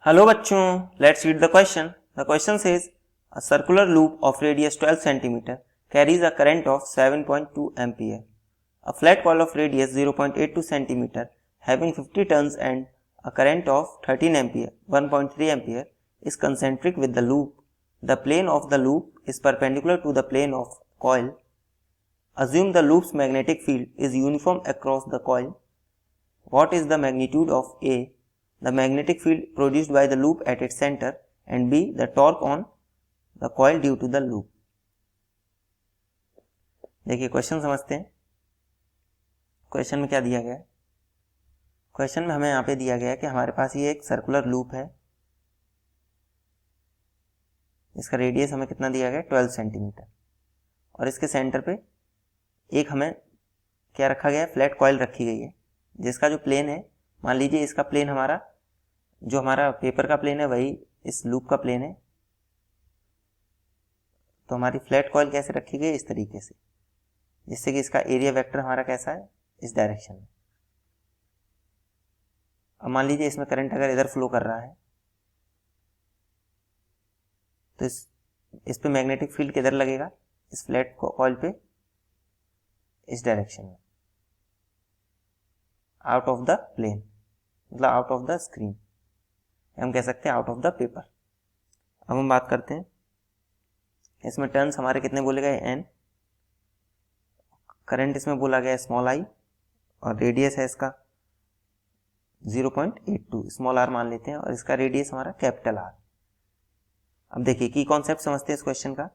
Hello बच्चों, let's read the question. The question says a circular loop of radius 12 cm carries a current of 7.2 ampere. A flat coil of radius 0.82 cm having 50 turns and a current of 13 ampere 1.3 ampere is concentric with the loop. The plane of the loop is perpendicular to the plane of coil. Assume the loop's magnetic field is uniform across the coil. What is the magnitude of A, the magnetic field produced by the loop at its center, and B, the torque on the coil due to the loop? देखिए question समझते हैं। Question में क्या दिया गया है? Question में हमें यहाँ पे दिया गया है कि हमारे पास ये एक सर्कुलर लूप है, इसका रेडियस हमें कितना दिया गया है 12 सेंटीमीटर, और इसके सेंटर पे एक हमें क्या रखा गया है, फ्लैट कॉइल रखी गई है, जिसका जो प्लेन है, मान लीजिए इसका प्लेन हमारा जो हमारा पेपर का प्लेन है वही इस लूप का प्लेन है। तो हमारी फ्लैट कॉइल कैसे रखी गई, इस तरीके से, जिससे कि इसका एरिया वेक्टर हमारा कैसा है, इस डायरेक्शन में। अब मान लीजिए इसमें करंट अगर इधर फ्लो कर रहा है तो इस पे मैग्नेटिक फील्ड किधर लगेगा, इस फ्लैट कॉइल पे, इस डायरेक्शन में, आउट ऑफ द प्लेन, मतलब आउट ऑफ द स्क्रीन, हम कह सकते हैं आउट ऑफ द पेपर। अब हम बात करते हैं, इसमें टर्न्स हमारे कितने बोले गए, n, करंट इसमें बोला गया स्मॉल i, और रेडियस है इसका 0.82, स्मॉल r मान लेते हैं, और इसका रेडियस हमारा कैपिटल R। अब देखिए की कॉन्सेप्ट समझते हैं इस क्वेश्चन का।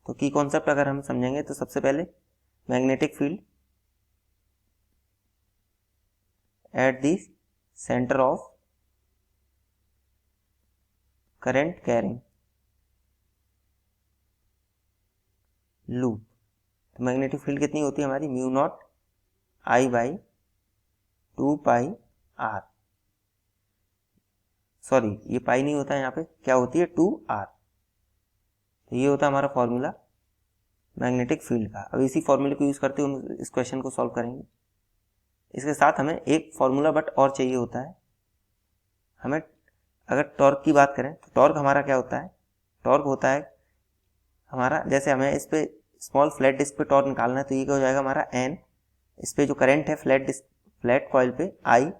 तो की कॉन्सेप्ट अगर हम समझेंगे तो सबसे पहले magnetic field at the centre of current carrying loop. तो मैग्नेटिक फील्ड कितनी होती है हमारी, mu naught I by 2 pi R, sorry ये पाई नहीं होता है, यहाँ पे क्या होती है 2R। तो ये होता है हमारा फॉर्मूला मैग्नेटिक फील्ड का। अब इसी फॉर्मूले को यूज करते हुए हम इस क्वेश्चन को सॉल्व करेंगे। इसके साथ हमें एक फॉर्मूला बट और चाहिए होता है हमें। अगर टॉर्क की बात करें तो टॉर्क हमारा क्या होता है, टॉर्क होता है हमारा, जैसे हमें इस पे स्मॉल फ्लैट डिस्क पे टॉर्क निकालना है तो ये क्या हो जाएगा हमारा n, इस पे जो करंट है फ्लैट कॉइल पे I,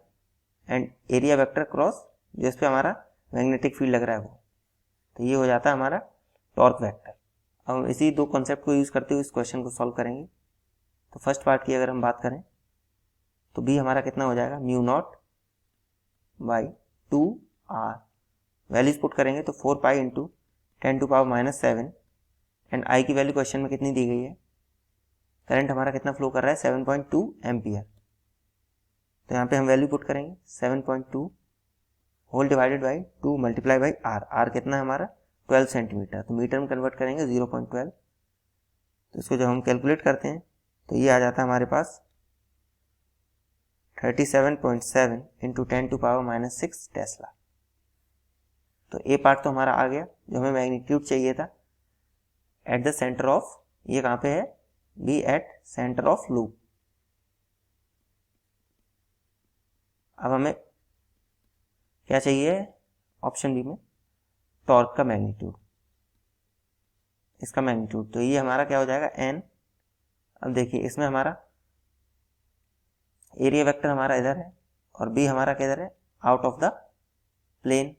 and area vector cross जो इस पे हमारा मैग्नेटिक फील्ड लग रहा है वो, तो ये हो जाता है हमारा टॉर्क वेक्टर। अब हम इसी दो कॉन्सेप्ट को यूज करते हुए इस क्वेश्चन को सॉल्व करेंगे। तो फर्स्ट पार्ट की अगर हम बात करें तो बी हमारा कितना हो जाएगा, mu naught by 2R, values put करेंगे तो 4 pi into 10 to power -7, and I की वैल्यू क्वेश्चन में कितनी दी गई है, करंट हमारा कितना फ्लो कर रहा है 7.2 एम्पियर। तो यहाँ पे हम वैल्यू पुट करेंगे 7.2 whole divided by 2 multiply by R, R कितना है हमारा 12 सेंटीमीटर, तो मीटर में कन्वर्ट करेंगे 0.12। तो इसको जब हम कैलकुलेट करते हैं तो ये आ जाता है हमारे पास 37.7 इंटू 10 टू पावर -6 टेस्ला। तो ए पार्ट तो हमारा आ गया, जो हमें मैग्नीट्यूड चाहिए था एट द सेंटर ऑफ, ये कहाँ पे है, B at center of loop. अब हमें क्या चाहिए, ऑप्शन बी में टॉर्क का मैग्नीट्यूड, इसका मैग्नीट्यूड, तो ये हमारा क्या हो जाएगा n। अब देखिए इसमें हमारा एरिया वेक्टर हमारा इधर है और बी हमारा किधर है, आउट ऑफ द प्लेन,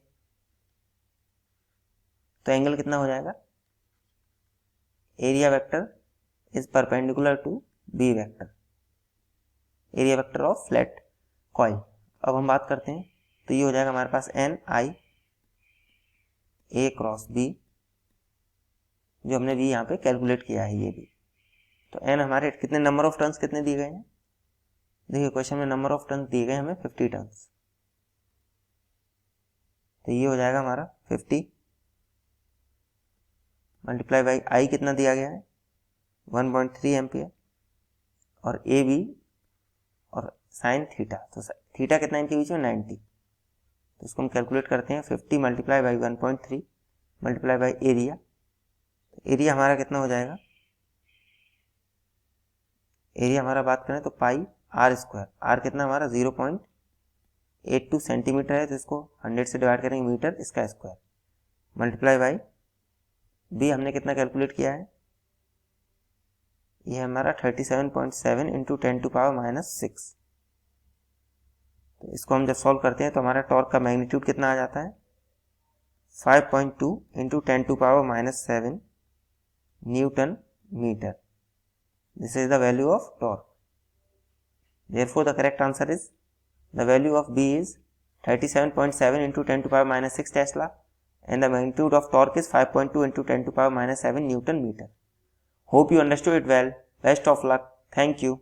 तो एंगल कितना हो जाएगा, area vector is perpendicular to B vector, area vector of flat coil. अब हम बात करते हैं तो ये हो जाएगा हमारे पास एन आई ए क्रॉस बी, जो हमने भी यहाँ पे कैलकुलेट किया है ये भी। तो एन हमारे कितने नंबर ऑफ टर्न्स कितने दिए गए हैं, देखिए क्वेश्चन में नंबर ऑफ टर्न्स दिए गए हमें 50 टर्न्स, तो ये हो जाएगा हमारा 50 मल्टीप्लाई बाई आई कितना दिया गया है 1.3 एम्पियर, और ए बी और साइन थीटा, तो थीटा कितना इनके बीच में 90, तो इसको हम कैलकुलेट करते हैं 50 multiply by 1.3 multiply by area, area हमारा कितना हो जाएगा, एरिया हमारा बात करें तो पाई आर स्क्वायर, आर कितना हमारा 0.82 सेंटीमीटर है, तो इसको 100 से डिवाइड करेंगे मीटर इसका स्क्वायर, मल्टीप्लाई बाई बी हमने कितना कैलकुलेट किया है, ये हमारा 37.7 इंटू 10⁻⁻6। तो इसको हम जब सॉल्व करते हैं तो हमारा टॉर्क का मैग्नीट्यूड कितना आ जाता है 5.2 into 10⁻⁻7 newton metre. This is the value of torque. Therefore, the correct answer is the value of B is 37.7 into 10⁻⁻6 Tesla and the magnitude of torque is 5.2 into 10⁻⁻7 Newton meter. Hope you understood it well. Best of luck. Thank you.